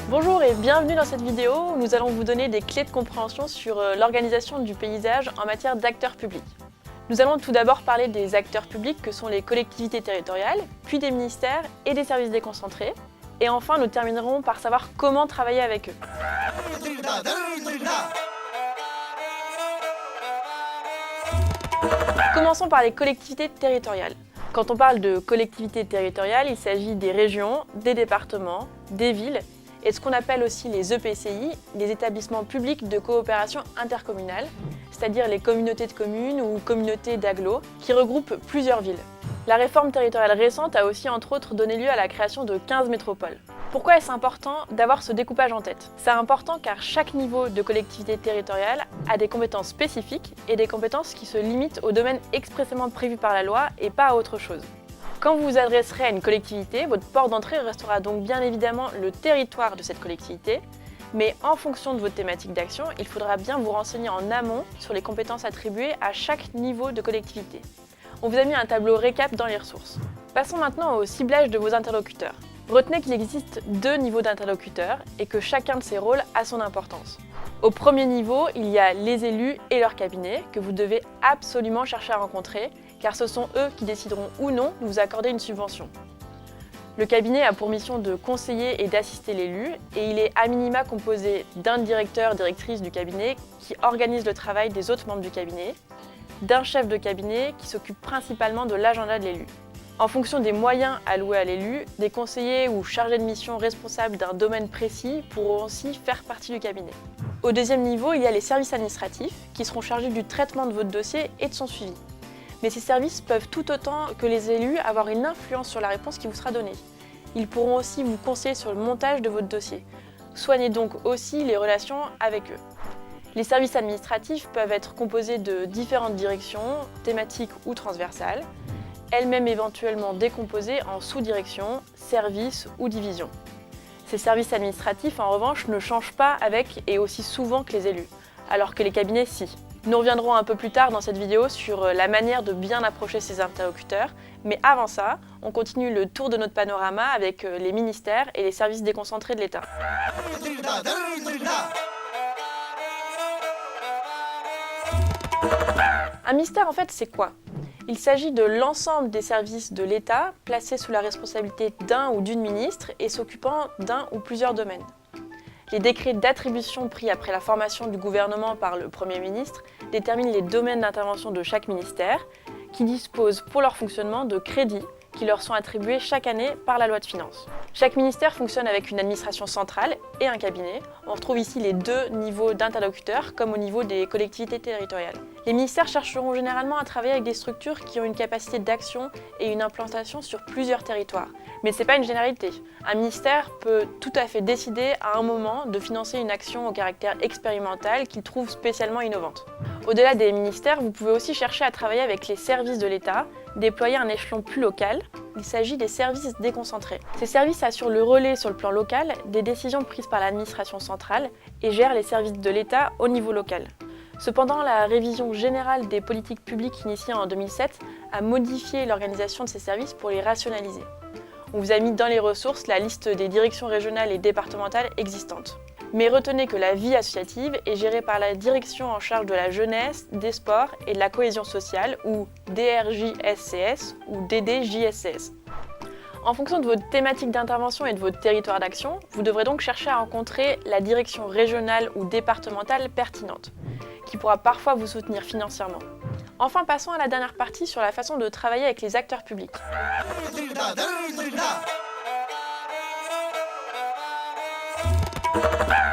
Bonjour et bienvenue dans cette vidéo où nous allons vous donner des clés de compréhension sur l'organisation du paysage en matière d'acteurs publics. Nous allons tout d'abord parler des acteurs publics que sont les collectivités territoriales, puis des ministères et des services déconcentrés. Et enfin, nous terminerons par savoir comment travailler avec eux. Commençons par les collectivités territoriales. Quand on parle de collectivités territoriales, il s'agit des régions, des départements, des villes et de ce qu'on appelle aussi les EPCI, les établissements publics de coopération intercommunale, c'est-à-dire les communautés de communes ou communautés d'agglos qui regroupent plusieurs villes. La réforme territoriale récente a aussi entre autres donné lieu à la création de 15 métropoles. Pourquoi est-ce important d'avoir ce découpage en tête? C'est important car chaque niveau de collectivité territoriale a des compétences spécifiques et des compétences qui se limitent au domaine expressément prévu par la loi et pas à autre chose. Quand vous vous adresserez à une collectivité, votre port d'entrée restera donc bien évidemment le territoire de cette collectivité, mais en fonction de votre thématique d'action, il faudra bien vous renseigner en amont sur les compétences attribuées à chaque niveau de collectivité. On vous a mis un tableau récap dans les ressources. Passons maintenant au ciblage de vos interlocuteurs. Retenez qu'il existe 2 niveaux d'interlocuteurs et que chacun de ces rôles a son importance. Au premier niveau, il y a les élus et leur cabinet que vous devez absolument chercher à rencontrer car ce sont eux qui décideront ou non de vous accorder une subvention. Le cabinet a pour mission de conseiller et d'assister l'élu et il est à minima composé d'un directeur/directrice du cabinet qui organise le travail des autres membres du cabinet, d'un chef de cabinet qui s'occupe principalement de l'agenda de l'élu. En fonction des moyens alloués à l'élu, des conseillers ou chargés de mission responsables d'un domaine précis pourront aussi faire partie du cabinet. Au deuxième niveau, il y a les services administratifs qui seront chargés du traitement de votre dossier et de son suivi. Mais ces services peuvent tout autant que les élus avoir une influence sur la réponse qui vous sera donnée. Ils pourront aussi vous conseiller sur le montage de votre dossier. Soignez donc aussi les relations avec eux. Les services administratifs peuvent être composés de différentes directions, thématiques ou transversales, elles-mêmes éventuellement décomposées en sous-directions, services ou divisions. Ces services administratifs, en revanche, ne changent pas avec et aussi souvent que les élus, alors que les cabinets, si. Nous reviendrons un peu plus tard dans cette vidéo sur la manière de bien approcher ces interlocuteurs, mais avant ça, on continue le tour de notre panorama avec les ministères et les services déconcentrés de l'État. Un ministère, en fait, c'est quoi? Il s'agit de l'ensemble des services de l'État placés sous la responsabilité d'un ou d'une ministre et s'occupant d'un ou plusieurs domaines. Les décrets d'attribution pris après la formation du gouvernement par le Premier ministre déterminent les domaines d'intervention de chaque ministère, qui disposent pour leur fonctionnement de crédits qui leur sont attribués chaque année par la loi de finances. Chaque ministère fonctionne avec une administration centrale et un cabinet. On retrouve ici les 2 niveaux d'interlocuteurs comme au niveau des collectivités territoriales. Les ministères chercheront généralement à travailler avec des structures qui ont une capacité d'action et une implantation sur plusieurs territoires. Mais ce n'est pas une généralité. Un ministère peut tout à fait décider à un moment de financer une action au caractère expérimental qu'il trouve spécialement innovante. Au-delà des ministères, vous pouvez aussi chercher à travailler avec les services de l'État, déployer un échelon plus local. Il s'agit des services déconcentrés. Ces services assurent le relais sur le plan local des décisions prises par l'administration centrale et gèrent les services de l'État au niveau local. Cependant, la révision générale des politiques publiques initiée en 2007 a modifié l'organisation de ces services pour les rationaliser. On vous a mis dans les ressources la liste des directions régionales et départementales existantes. Mais retenez que la vie associative est gérée par la direction en charge de la jeunesse, des sports et de la cohésion sociale, ou DRJSCS ou DDJSCS. En fonction de votre thématique d'intervention et de votre territoire d'action, vous devrez donc chercher à rencontrer la direction régionale ou départementale pertinente, qui pourra parfois vous soutenir financièrement. Enfin, passons à la dernière partie sur la façon de travailler avec les acteurs publics.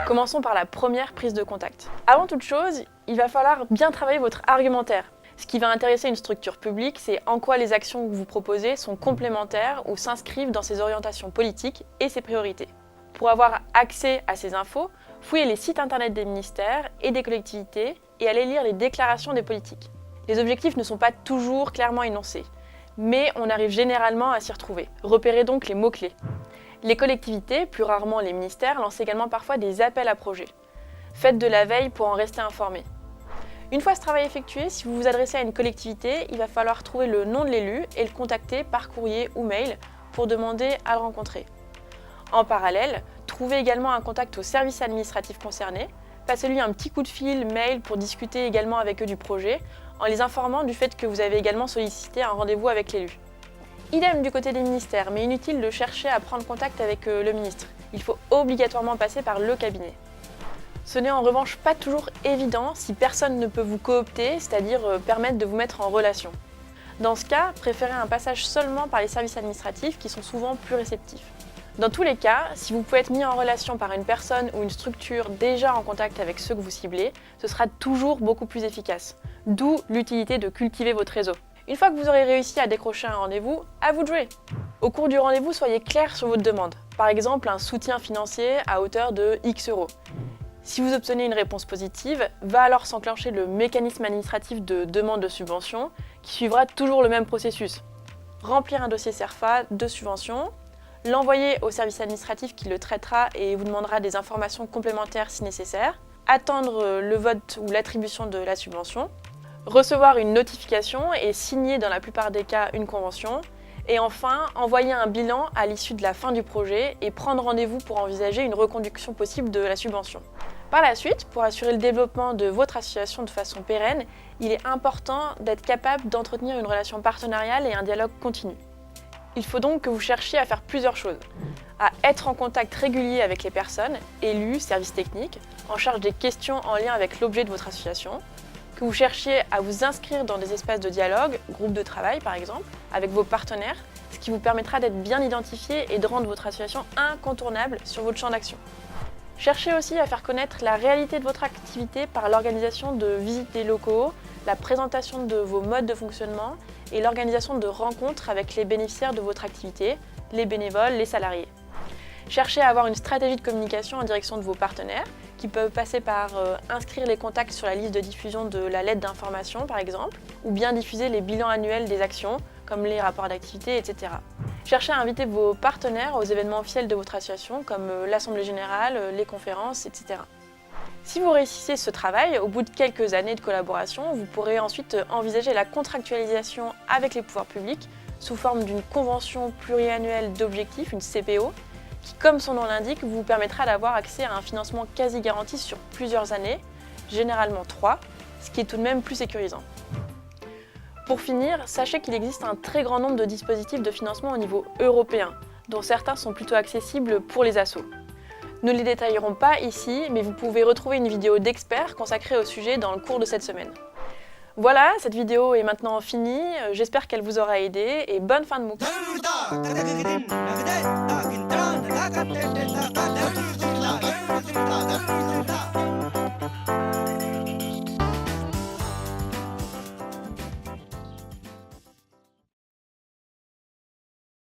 Commençons par la première prise de contact. Avant toute chose, il va falloir bien travailler votre argumentaire. Ce qui va intéresser une structure publique, c'est en quoi les actions que vous proposez sont complémentaires ou s'inscrivent dans ses orientations politiques et ses priorités. Pour avoir accès à ces infos, fouillez les sites internet des ministères et des collectivités et allez lire les déclarations des politiques. Les objectifs ne sont pas toujours clairement énoncés, mais on arrive généralement à s'y retrouver. Repérez donc les mots-clés. Les collectivités, plus rarement les ministères, lancent également parfois des appels à projets. Faites de la veille pour en rester informé. Une fois ce travail effectué, si vous vous adressez à une collectivité, il va falloir trouver le nom de l'élu et le contacter par courrier ou mail pour demander à le rencontrer. En parallèle, trouvez également un contact au service administratif concerné, passez-lui un petit coup de fil, mail pour discuter également avec eux du projet, en les informant du fait que vous avez également sollicité un rendez-vous avec l'élu. Idem du côté des ministères, mais inutile de chercher à prendre contact avec le ministre. Il faut obligatoirement passer par le cabinet. Ce n'est en revanche pas toujours évident si personne ne peut vous coopter, c'est-à-dire permettre de vous mettre en relation. Dans ce cas, préférez un passage seulement par les services administratifs qui sont souvent plus réceptifs. Dans tous les cas, si vous pouvez être mis en relation par une personne ou une structure déjà en contact avec ceux que vous ciblez, ce sera toujours beaucoup plus efficace. D'où l'utilité de cultiver votre réseau. Une fois que vous aurez réussi à décrocher un rendez-vous, à vous de jouer. Au cours du rendez-vous, soyez clair sur votre demande. Par exemple, un soutien financier à hauteur de X euros. Si vous obtenez une réponse positive, va alors s'enclencher le mécanisme administratif de demande de subvention qui suivra toujours le même processus. Remplir un dossier CERFA de subvention, l'envoyer au service administratif qui le traitera et vous demandera des informations complémentaires si nécessaire, attendre le vote ou l'attribution de la subvention, recevoir une notification et signer dans la plupart des cas une convention, et enfin envoyer un bilan à l'issue de la fin du projet et prendre rendez-vous pour envisager une reconduction possible de la subvention. Par la suite, pour assurer le développement de votre association de façon pérenne, il est important d'être capable d'entretenir une relation partenariale et un dialogue continu. Il faut donc que vous cherchiez à faire plusieurs choses. À être en contact régulier avec les personnes, élus, services techniques, en charge des questions en lien avec l'objet de votre association, que vous cherchiez à vous inscrire dans des espaces de dialogue, groupes de travail par exemple, avec vos partenaires, ce qui vous permettra d'être bien identifié et de rendre votre association incontournable sur votre champ d'action. Cherchez aussi à faire connaître la réalité de votre activité par l'organisation de visites des locaux, la présentation de vos modes de fonctionnement et l'organisation de rencontres avec les bénéficiaires de votre activité, les bénévoles, les salariés. Cherchez à avoir une stratégie de communication en direction de vos partenaires, qui peuvent passer par inscrire les contacts sur la liste de diffusion de la lettre d'information par exemple, ou bien diffuser les bilans annuels des actions, comme les rapports d'activité, etc. Cherchez à inviter vos partenaires aux événements officiels de votre association, comme l'Assemblée Générale, les conférences, etc. Si vous réussissez ce travail, au bout de quelques années de collaboration, vous pourrez ensuite envisager la contractualisation avec les pouvoirs publics sous forme d'une convention pluriannuelle d'objectifs, une CPO, qui, comme son nom l'indique, vous permettra d'avoir accès à un financement quasi garanti sur plusieurs années, généralement 3, ce qui est tout de même plus sécurisant. Pour finir, sachez qu'il existe un très grand nombre de dispositifs de financement au niveau européen, dont certains sont plutôt accessibles pour les assos. Nous ne les détaillerons pas ici, mais vous pouvez retrouver une vidéo d'experts consacrée au sujet dans le cours de cette semaine. Voilà, cette vidéo est maintenant finie, j'espère qu'elle vous aura aidé et bonne fin de MOOC.